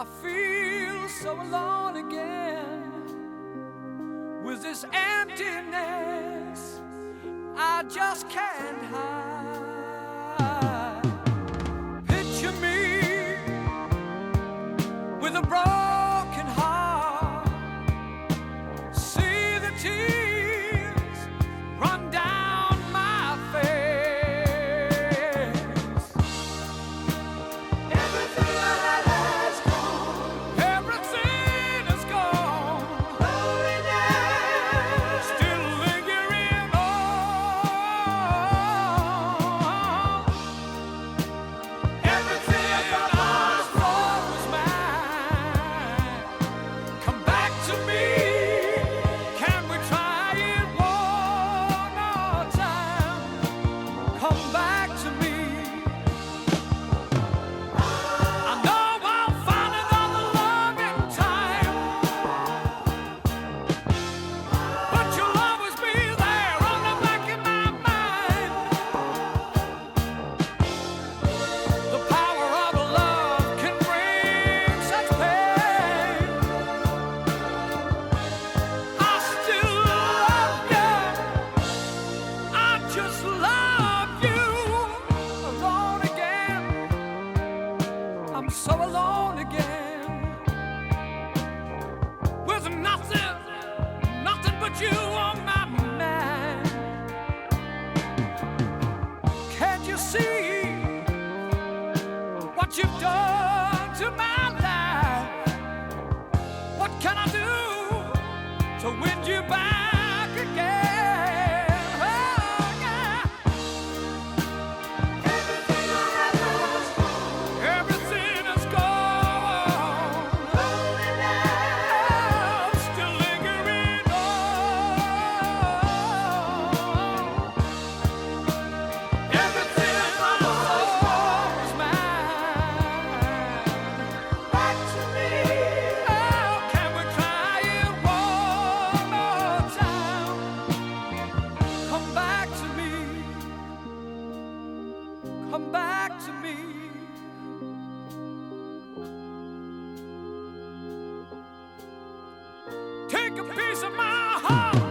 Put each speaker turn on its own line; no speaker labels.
I feel so alone again with this emptiness I just can't hide. Picture me with a broken heart, see the tears run down my face. Everything has gone, everything is gone. Loneliness still lingering on. Everything I thought was mine, come back to me. Can we try it one more time? Come back to me. I know I'll find another love in time, but you'll always be there on the back of my mind. The power of love can bring such pain. I still love you, I just love you. Alone again, I'm so alone again, with nothing, nothing but you on my mind. Can't you see what you've done to my life? What can I do to win you back again? Oh, yeah. Everything is gone. Loneliness still lingering on. Everything I thought was mine, back to me. Oh, can we try it one more time? Come back to me. Come back to me. Take a piece of my heart.